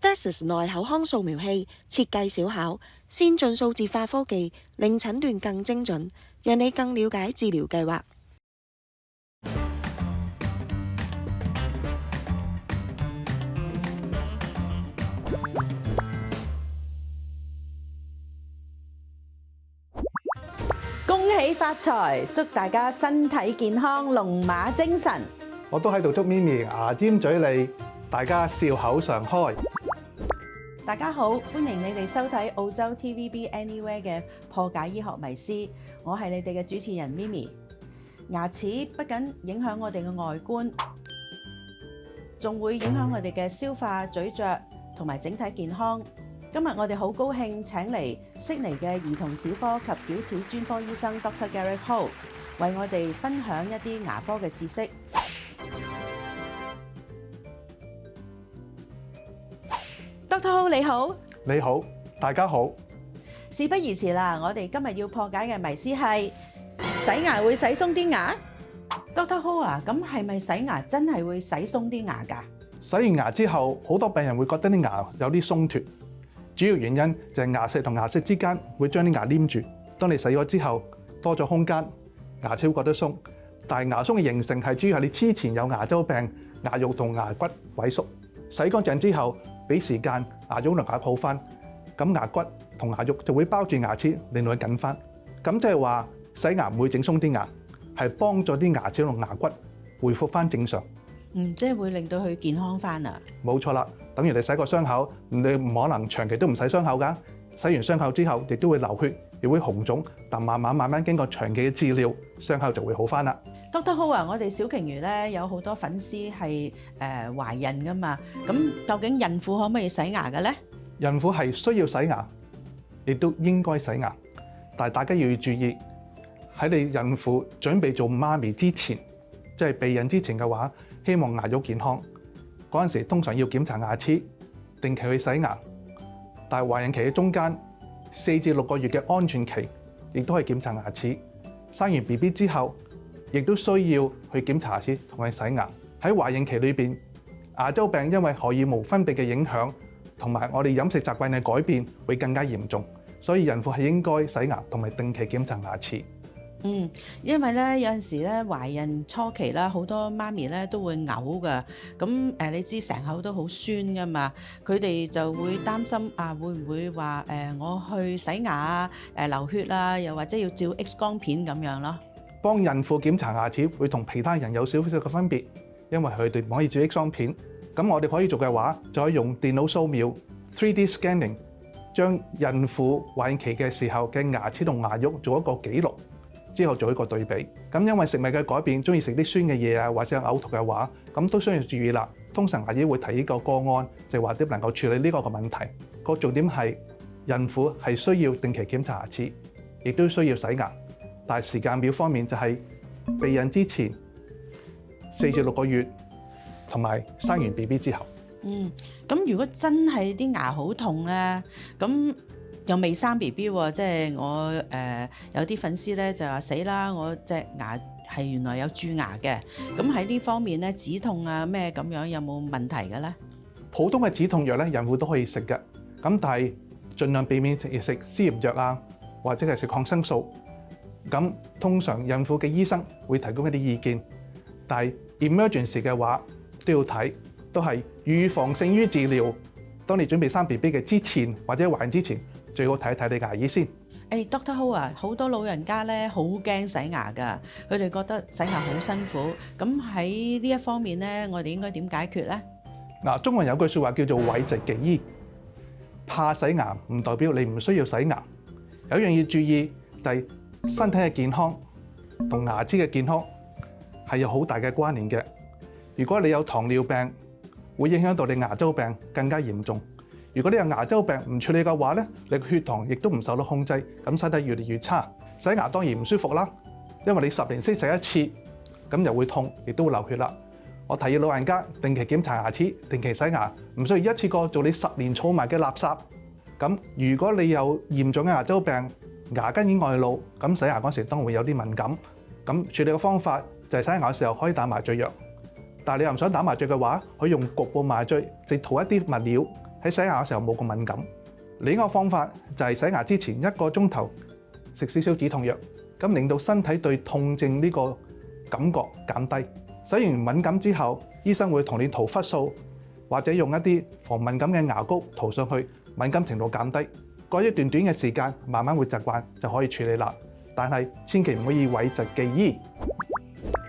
DEXIS 內口腔掃描器設計小巧，先進數字化科技令診斷更精準，讓你更了解治療計劃。恭喜發財，祝大家身體健康，龍馬精神。我都喺度祝咪咪牙尖嘴利，大家笑口常開。大家好，歡迎你哋收睇澳洲 TVB Anywhere 嘅破解醫學迷思，我係你哋嘅主持人咪咪。牙齒不僅影響我哋嘅外觀，仲會影響我哋嘅消化、咀嚼同埋整體健康。今日我哋好高興請嚟悉尼嘅兒童齒科及矯齒專科醫生 Dr. Gareth Ho 為我哋分享一啲牙科嘅知識。Dr. Ho 你好，你好，大家好。事不宜遲啦，我哋今日要破解嘅迷思係洗牙會洗鬆啲牙。Dr. Ho 啊，咁係咪洗牙真係會洗鬆啲牙㗎？洗完牙之後，好多病人會覺得啲牙有啲鬆脱，主要原因就係牙石同牙石之間會將啲牙黏住。當你洗咗之後，多咗空間，牙齒會覺得鬆。但係牙鬆嘅形成係主要係你之前有牙周病，牙肉同牙骨萎縮。洗乾淨之後，俾時間牙肉同牙好翻，咁牙骨同牙肉就會包住牙齒，令到佢緊翻。咁即係話洗牙唔會整鬆啲牙，係幫助啲牙齒同牙骨恢復翻正常。即係會令到佢健康翻啊！冇錯啦，等於你洗個傷口，你唔可能長期都唔洗傷口㗎。洗完傷口之後，亦都會流血，亦會紅腫，但慢慢經過長期嘅治療，傷口就會好翻啦。Dr. Ho 啊，我哋小鯨魚咧有好多粉絲係懷孕㗎嘛，咁究竟孕婦可唔可以洗牙嘅咧？孕婦係需要洗牙，亦都應該洗牙，但係大家要注意喺你孕婦準備做媽咪之前，即係備孕之前嘅話，希望牙肉健康。嗰陣時通常要檢查牙齒，定期去洗牙。但係懷孕期嘅中間4至6個月嘅安全期，亦都可以檢查牙齒。生完 BB 之後，亦都需要去檢查牙齒同埋洗牙。喺懷孕期裏邊，牙周病因為荷爾蒙分泌嘅影響，同埋我哋飲食習慣嘅改變，會更加嚴重。所以孕婦係應該洗牙同埋定期檢查牙齒。因為咧有陣時咧懷孕初期啦，好多媽咪咧都會嘔噶，咁你知成口都好酸噶嘛，佢哋就會擔心啊，會唔會話我去洗牙啊，流血啊，又或者要照 X 光片咁樣咯？幫孕婦檢查牙齒會同其他人有少少嘅分別，因為佢哋唔可以照 X 光片。咁我哋可以做嘅話，就可以用電腦掃描 3D scanning， 將孕婦懷孕期嘅時候嘅牙齒同牙肉做一個記錄。之後做一個對比，咁因為食物嘅改變，中意食啲酸嘅嘢啊，或者有嘔吐嘅話，咁都需要注意啦。通常牙醫會提呢個個案，就係話點能夠處理呢個嘅問題。個重點係孕婦係需要定期檢查牙齒，亦都需要洗牙。但係時間表方面就係備孕之前4至6個月，同埋生完 BB 之後。咁如果真係啲牙好痛咧，咁又未生 BB 喎，即係我有啲粉絲咧就話死啦，我隻牙係原來有蛀牙嘅，咁喺呢方面咧止痛啊咩咁樣有冇問題嘅咧？普通嘅止痛藥咧，孕婦都可以食嘅，咁但係盡量避免食消炎藥啊，或者係食抗生素。咁通常孕婦嘅醫生會提供一啲意見，但係 emergency 嘅話都要睇，都係預防勝於治療。當你準備生 BB 嘅之前或者懷孕之前，最好睇一睇你牙醫先。Dr. Ho 啊，好多老人家咧好驚洗牙㗎，佢哋覺得洗牙好辛苦。咁喺呢一方面咧，我哋應該點解決咧？嗱，中文有句説話叫做諱疾忌醫，怕洗牙唔代表你唔需要洗牙。有一樣要注意就係身體嘅健康同牙齒嘅健康係有好大嘅關聯嘅。如果你有糖尿病，會影響到你牙周病更加嚴重。如果你有牙周病唔處理嘅話咧，你嘅血糖亦都唔受到控制，咁身體越嚟越差。洗牙當然唔舒服啦，因為你10年先洗一次，咁又會痛，亦都會流血啦。我提議老人家定期檢查牙齒，定期洗牙，唔需要一次過做你10年儲埋嘅垃圾。咁如果你有嚴重嘅牙周病，牙根已經外露，咁洗牙嗰時當然會有啲敏感。咁處理嘅方法就係洗牙嘅時候可以打麻醉藥，但係你又唔想打麻醉嘅話，可以用局部麻醉，即塗一啲物料。喺洗牙嘅時候冇咁敏感。另一個方法就係洗牙之前1個鐘頭食少少止痛藥，咁令到身體對痛症呢個感覺減低。洗完敏感之後，醫生會同你塗氟素，或者用一啲防敏感嘅牙膏塗上去，敏感程度減低。過一段短嘅時間，慢慢會習慣就可以處理啦。但係千祈唔可以諱疾忌醫。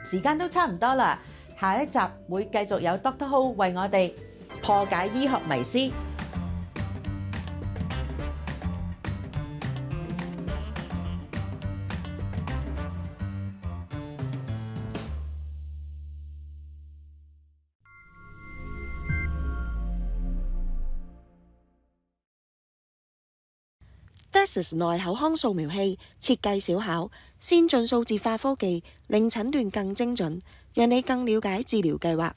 時間都差唔多啦，下一集會繼續有 Dr. Ho 為我哋破解醫學迷思。DEXIS 內口腔掃描器設計小巧，先進數字化科技令診斷更精準，讓你更了解治療計劃。